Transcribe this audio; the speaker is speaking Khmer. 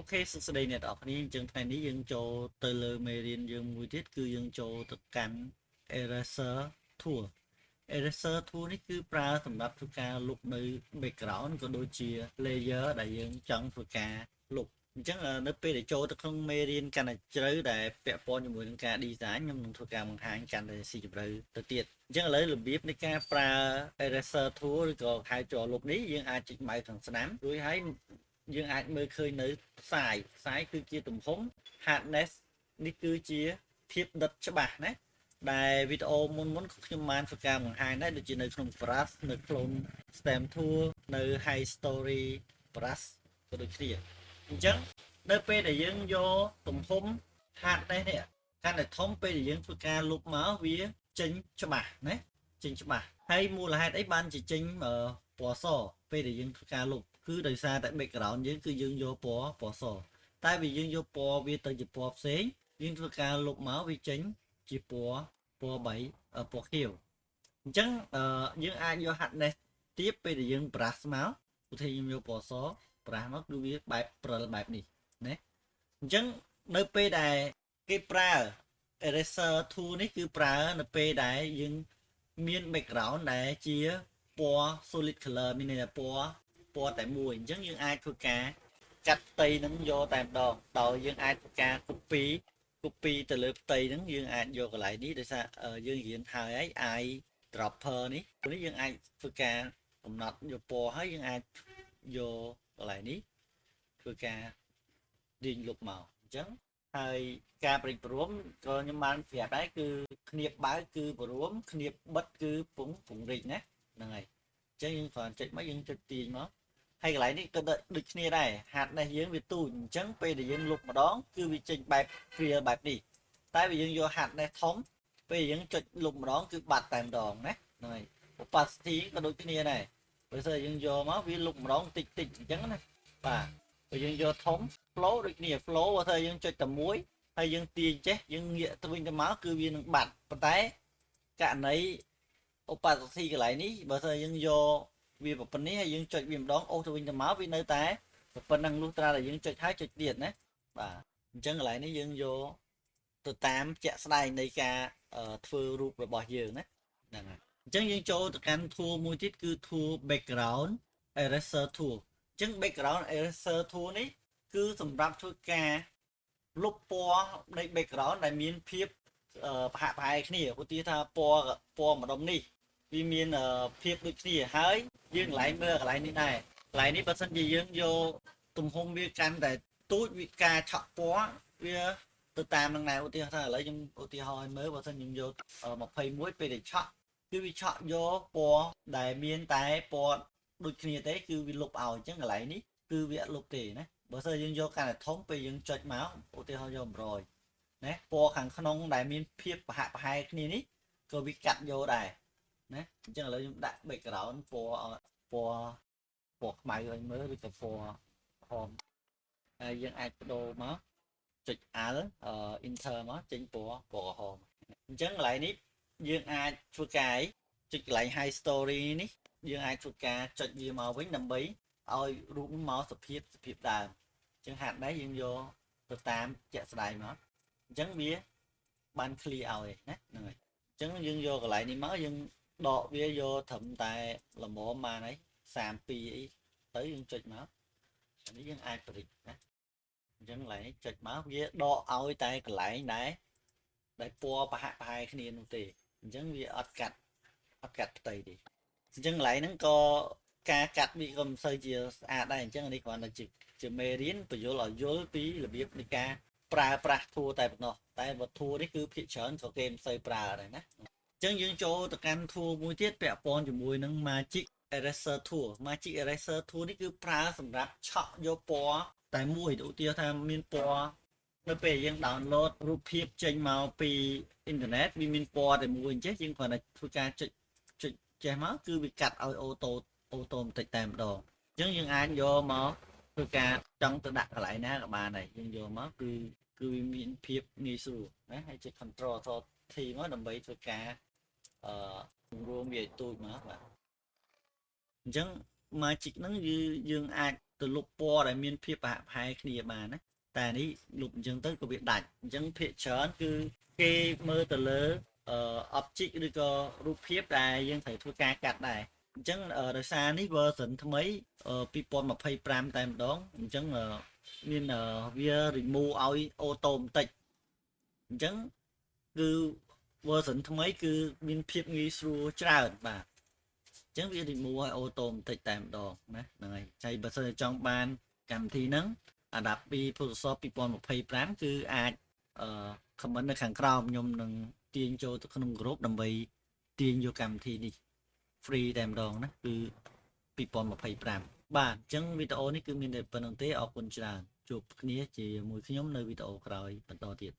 Ok សួស្តី អ្នកនរគ្នា អញ្ចឹងថ្ងៃនេះយើងចូលទៅលើមេរៀនយើងមួយទៀតគឺយើងចូលទៅកាន់ Eraser Tool Eraser Tool នេះគឺប្រើសម្រាប់ធ្វើការលុបនៅ background ក៏ដូចជា layer ដែលយើងចង់ធ្វើការលុបអញ្ចឹងនៅពេលដែលចូលទៅក្នុងមេរៀនកាន់តែជ្រៅដែលពាក់ព័ន្ធជាមួយនឹងការ design ខ្ញុំនឹងធ្វើការបង្ហាញកាន់តែស៊ីជម្រៅទៅទៀតអញ្ចឹងឥឡូវរបៀបនៃការប្រើ Eraser Tool ឬក៏ហៅជាប់លុបនេះយើងអាចចុចម៉ៅខាងស្ដាំរួចហើយយើងអាចមើលឃើញនៅsize គឺជាទំហំ hardness នេះគឺជាភាពដិតច្បាស់ណាដែលវីដេអូមុនខ្ញុំបានធ្វើការបង្ហាញដែរដូចជានៅក្នុង brush នៅក្នុង stem tool នៅ high story brush ក៏ដូចគ្នាអញ្ចឹងនៅពេលដែលយើងយកទំហំ hardness នេះកាន់តែធំពេលដែលយើងធ្វើការលុបមកវាចេញច្បាស់ណាចេញច្បាស់ហើយមូលហេតុអីបានជាចេញពណ៌សពេលដែលយើងធ្វើការលុបគឺដោយសារតែ background យើងគឺយើងយកពណ៌សតែវាយើងយកពណ៌វាទៅជាពណ៌ផ្សេងយើងធ្វើការលុបមកវាចេញជាពណ៌3ពណ៌ខៀវអញ្ចឹងយើងអាចយក hardness ទៀបពេលដែលយើង brush មកឧទាហរណ៍ខ្ញុំយកពណ៌ស brush មកគឺវាបែបព្រិលបែបនេះណាអញ្ចឹងនៅពេលដែលគេប្រើ eraser tool នេះគឺប្រើនៅពេលដែលយើងមាន background ដែលជាពណ៌ solid color មានន័យថាពណ៌តែមួយអញ្ចឹងយើងអាចធ្វើការកាត់ផ្ទៃនឹងយកតែម្ដងដោយយើងអាចធ្វើការ copy ទៅលើផ្ទៃហ្នឹងយើងអាចយកកន្លែងនេះដោយសារយើងរៀនហើយ eye dropper នេះយើងអាចធ្វើការកំណត់យកពណ៌ហើយយើងអាចយកកន្លែងនេះធ្វើការទាញលុបមកអញ្ចឹងហើយការប្រេកព្រមក៏ខ្ញុំបានប្រាប់ដែរគឺគ្នាបបើកគឺព្រមគ្នាបិទគឺពង្រីកណាហ្នឹងហើយអញ្ចឹងយើងគ្រាន់ចុចមកយើងចុចទាញមកហើយកន្លែងនេះក៏ដូចគ្នាដែរ hardness យើងវាទូចអញ្ចឹងពេលដែលយើងលុបម្ដងគឺវាចេញបែប clear បែបនេះតែវាយើងយក hardness ធំពេលយើងចុចលុបម្ដងគឺបាត់តែម្ដងណាហ្នឹងហើយ opacity ក៏ដូចគ្នាដែរបើស្អីយើងយកមកវាលុបម្ដងតិចអញ្ចឹងណាបាទបើយើងយកធំ flow ដូចគ្នា flow បើស្អីយើងចុចតែមួយហើយយើងទាញចេះយើងងាកទៅវិញទៅមកគឺវានឹងបាត់ប៉ុន្តែករណី opacity កន្លែងនេះបើស្អីយើងយកវាប៉ុណ្ណេះហើយយើងចុចវាម្ដងអូសទៅវិញទៅមកវានៅតែប៉ុណ្ណឹងលុះត្រាតែយើងចុចហើយចុចទៀតណាបាទអញ្ចឹងកន្លែងនេះយើងយកទៅតាមជាក់ស្ដែងនៃការធ្វើរូបរបស់យើងណាហ្នឹងហើយអញ្ចឹងយើងចូលទៅកាន់ tool មួយទៀតគឺ tool background eraser tool អញ្ចឹង background eraser tool នេះគឺសម្រាប់ធ្វើការលុបពណ៌នៃ background ដែលមានភាពប្រហាក់ប្រហែលគ្នាឧទាហរណ៍ថាពណ៌ម្ដុំនេះវាមានភាពដូចគ្នាហើយយើងកន្លែងមើលកន្លែងនេះដែរកន្លែងនេះបើសិនជាយើងយកទំហំវាកាន់តែទូចវាការឆក់ពណ៌វាទៅតាមនឹងដែរឧទាហរណ៍ថាឥឡូវខ្ញុំឧទាហរណ៍ឲ្យមើលបើសិនខ្ញុំយក21ពេលដែលឆក់គឺវាឆក់យកពណ៌ដែលមានតែពណ៌ដូចគ្នាទេគឺវាលុបឲ្យអញ្ចឹងកន្លែងនេះគឺវាអត់លុបទេណាបើសិនយើងយកកាន់តែធំពេលយើងចុចមកឧទាហរណ៍យក100ណាពណ៌ខាងក្នុងដែលមានភាពប្រហាក់ប្រហែលគ្នានេះក៏វាកាត់យកដែរណាអញ្ចឹងឥឡូវខ្ញុំដាក់ background ពណ៌ខ្មៅឲ្យមើលឬក៏ពណ៌ហមហើយយើងអាចបដូរមកចុច Alt Enter មកចេញពណ៌ក្រហមអញ្ចឹងកន្លែងនេះយើងអាចធ្វើការចុចកន្លែង High Story នេះយើងអាចធ្វើការចុចវាមកវិញដើម្បីឲ្យរូបមកសភាពដើមអញ្ចឹងហាត់ដែរយើងយកទៅតាមជាក់ស្ដែងមកអញ្ចឹងវាបាន clear ឲ្យណាហ្នឹងហើយអញ្ចឹងយើងយកកន្លែងនេះមកយើងដកវាយកត្រឹមតែល្មមបានហើយ32អីទៅយើងចុចមកអានេះយើងអាចបរិចណាអញ្ចឹងកន្លែងនេះចុចមកវាដកឲ្យតែកន្លែងដែលពណ៌ប្រហាក់ប្រហែលគ្នានោះទេអញ្ចឹងវាអត់កាត់ផ្ទៃទេអញ្ចឹងកន្លែងហ្នឹងក៏ការកាត់វាក៏មិនសូវជាស្អាតដែរអញ្ចឹងនេះគ្រាន់តែជាមេរៀនបញ្យល់ឲ្យយល់ពីរបៀបនៃការប្រើប្រាស់ធัวតែប៉ុណ្ណោះតែវត្ថុនេះគឺភាគច្រើនក៏គេមិនសូវប្រើដែរណាអញ្ចឹងយើងចូលទៅកាន់ធัวមួយទៀតពាក់ព័ន្ធជាមួយនឹង Magic Eraser Tool Magic Eraser Tool នេះគឺប្រើសម្រាប់ឆក់យកពណ៌តែមួយឧទាហរណ៍ថាមានពណ៌នៅពេលយើង download រូបភាពចេញមកពីអ៊ីនធឺណិតវាមានពណ៌តែមួយអញ្ចឹងយើងគ្រាន់តែធ្វើការចុចចេះមកគឺវាកាត់ឲ្យអូតូបន្តិចតែម្ដងអញ្ចឹងយើងអាចយកមកធ្វើការចង់ទៅដាក់កន្លែងណាក៏បានដែរយើងយកមកគឺវាមានភាពងាយស្រួលណាហើយចុច Control T មកដើម្បីធ្វើការរួមវាឲ្យទូចមកបាទអញ្ចឹង Magic ហ្នឹងយើងអាច ទៅលុបពណ៌ដែលមានភាពប្រហាក់ប្រហែលគ្នាបានណាតែនេះលុបអញ្ចឹងទៅក៏វាដាច់អញ្ចឹងភាគច្រើនគឺគេមើលទៅលើ object ឬក៏រូបភាពដែលយើងត្រូវធ្វើការកាត់ដែរអញ្ចឹងដោយសារនេះ version ថ្មី2025តែម្ដងអញ្ចឹងមានវា remove ឲ្យ auto បន្តិចអញ្ចឹងគឺ version ថ្មីគឺមានភាពងាយស្រួលច្រើនបាទអញ្ចឹងវា remove ឲ្យ auto បន្តិចតែម្ដងណាហ្នឹងហើយហើយបើសិនជាចង់បានកម្មវិធីហ្នឹងអាដាប់ពី Photoshop 2025គឺអាចcomment នៅខាងក្រោមខ្ញុំនឹងទាញចូលទៅក្នុង group ដើម្បីទាញយកកម្មវិធីនេះ free តែម្ដងណាគឺ2025បាទអញ្ចឹងវីដេអូនេះគឺមានតែប៉ុណ្្នឹងទេអរគុណច្រើនជួបគ្នាជាមួយខ្ញុំនៅវីដេអូក្រោយបន្តទៀត